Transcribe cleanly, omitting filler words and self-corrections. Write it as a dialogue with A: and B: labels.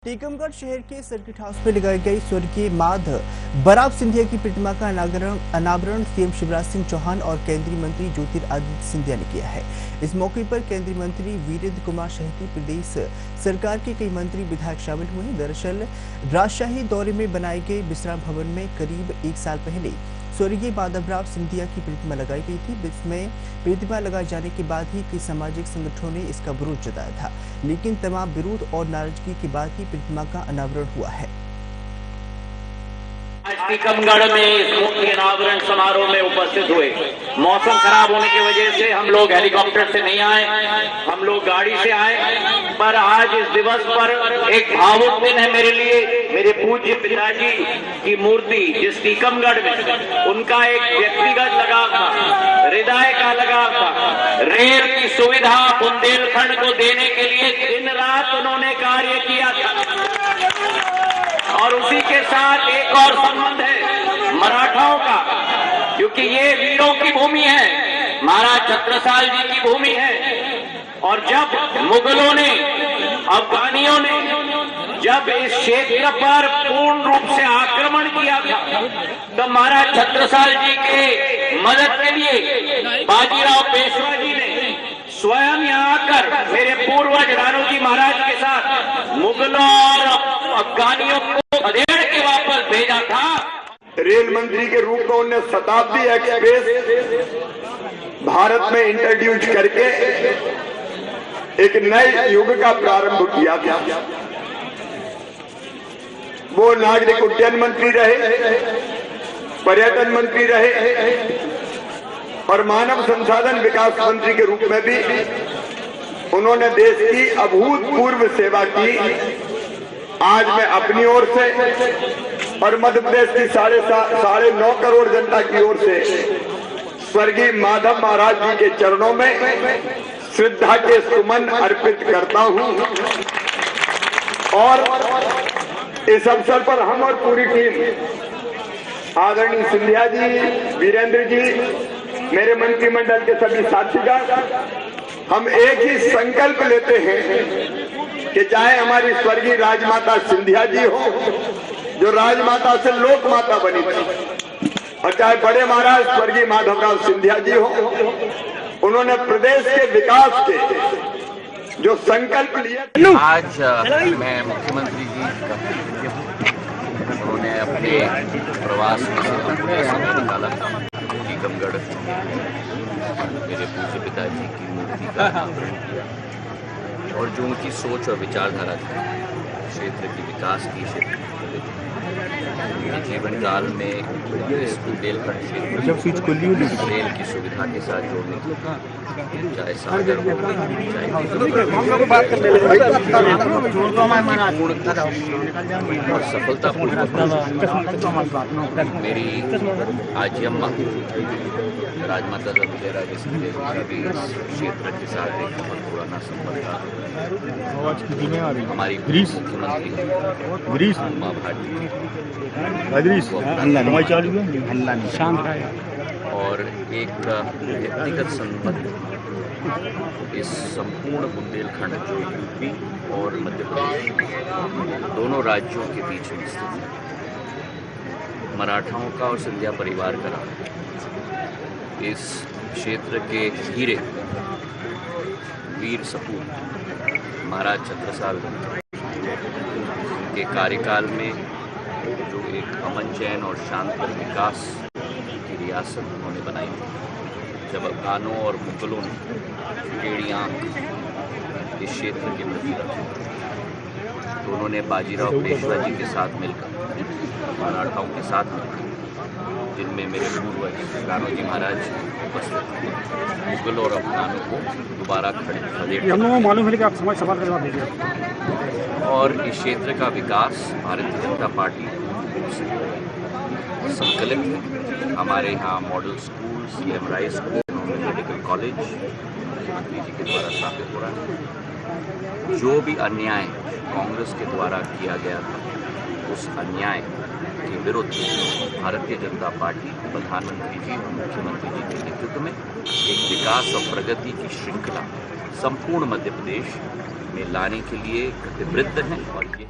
A: टीकमगढ़ शहर के circuit house में लगाई गई स्वर्गीय माधव बराव सिंधिया की प्रतिमा का अनावरण सीएम शिवराज सिंह चौहान और केंद्रीय मंत्री ज्योतिरादित्य सिंधिया ने किया है। इस मौके पर केंद्रीय मंत्री वीरेंद्र कुमार सहित प्रदेश सरकार के कई मंत्री विधायक शामिल हुए। दरअसल राजशाही दौरे में बनाए गए विश्राम भवन में करीब एक साल पहले स्वर्गीय माधवराव सिंधिया की प्रतिमा लगाई गई थी। इसमें प्रतिमा लगाए जाने के बाद ही कई सामाजिक संगठनों ने इसका विरोध जताया था, लेकिन तमाम विरोध और नाराजगी के बाद ही प्रतिमा का अनावरण हुआ है।
B: टीकमगढ़ में इस मुख्य अनावरण समारोह में उपस्थित हुए। मौसम खराब होने की वजह से हम लोग हेलीकॉप्टर से नहीं आए, हम लोग गाड़ी से आए, पर आज इस दिवस पर एक भावुक दिन है मेरे लिए। मेरे पूज्य पिताजी की मूर्ति जिस टीकमगढ़ में उनका एक व्यक्तिगत लगाव था, हृदय का लगाव था। रेल की सुविधा बुंदेलखंड को देने के लिए दिन रात उन्होंने कार्य किया था और उसी के साथ एक और संबंध है मराठाओं का, क्योंकि ये वीरों की भूमि है, महाराज छत्रसाल जी की भूमि है। और जब मुगलों ने, अफगानियों ने जब इस क्षेत्र पर पूर्ण रूप से आक्रमण किया था, तो महाराज छत्रसाल जी के मदद के लिए बाजीराव पेशवा जी ने स्वयं यहाँ आकर मेरे पूर्वज राणोजी महाराज के साथ मुगलों और अफगानियों को अधेड़ के वापस भेजा था।
C: रेल मंत्री के रूप में उन्होंने शताब्दी एक्सप्रेस भारत में इंट्रोड्यूस करके एक नए युग का प्रारंभ किया था। वो नागरिक उड्डयन मंत्री रहे, पर्यटन मंत्री रहे और मानव संसाधन विकास मंत्री के रूप में भी उन्होंने देश की अभूतपूर्व सेवा की। आज मैं अपनी ओर से और मध्य प्रदेश की 9.5 करोड़ जनता की ओर से स्वर्गीय माधव महाराज जी के चरणों में श्रद्धा के सुमन अर्पित करता हूं। और इस अवसर पर हम और पूरी टीम, आदरणीय सिंधिया जी, वीरेंद्र जी, मेरे मंत्रिमंडल के सभी साथीगण, हम एक ही संकल्प लेते हैं कि चाहे हमारी स्वर्गीय राजमाता सिंधिया जी हो, जो राजमाता से लोक माता बनी थी, और चाहे बड़े महाराज स्वर्गीय माधवराव सिंधिया जी हो, उन्होंने प्रदेश के विकास के जो संकल्प लिए।
D: आज मैं मुख्यमंत्री जी का उन्होंने अपने प्रवास में से समय निकाला टीकमगढ़ मेरे पूज्य पिताजी की मूर्ति का अनावरण किया और जो उनकी सोच और विचारधारा थी क्षेत्र के विकास की, क्षेत्र के जीवन काल में इस बुंदेलखंड क्षेत्र रेल की सुविधा के साथ जोड़ने की, चाहे सागर हो, चाहे और सफलतापूर्वक मेरी आजी अम्मा राजमाता विजयराजे सिंधिया जी भी इस क्षेत्र के साथ एक बहुत पुराना संबंध था। हमारी मुख्यमंत्री उमा भारती और एक व्यक्तिगत संबंध इस संपूर्ण बुंदेलखंड जो यूपी और मध्य प्रदेश दोनों राज्यों के बीच में स्थित है, मराठाओं का और सिंधिया परिवार का नाम है। इस क्षेत्र के हीरे वीर सपूत महाराज छत्रसाल के कार्यकाल में जो एक अमन चैन और शांत विकास की रियासत उन्होंने बनाई थी, जब अफगानों और मुगलों ने टेढ़ी आंख इस क्षेत्र के प्रति रखी, तो उन्होंने बाजीराव पेशवा जी के साथ मिलकर, मराठाओं के साथ मिलकर, जिनमें मेरे पूर्वज राणोजी महाराज उपस्थित थे, मुगलों और अफगानों को दोबारा
E: मालूम है कि आप समाज सवाल का जवाब
D: और इस क्षेत्र का विकास भारतीय जनता पार्टी संकलित है। हमारे यहाँ मॉडल स्कूल, सीएम राय स्कूल, मेडिकल कॉलेज मुख्यमंत्री जी के द्वारा स्थापित हो रहा है। जो भी अन्याय कांग्रेस के द्वारा किया गया था, उस अन्याय के विरुद्ध भारतीय जनता पार्टी प्रधानमंत्री जी और मुख्यमंत्री जी के नेतृत्व में एक विकास और प्रगति की श्रृंखला संपूर्ण मध्य प्रदेश में लाने के लिए प्रतिबद्ध हैं और ये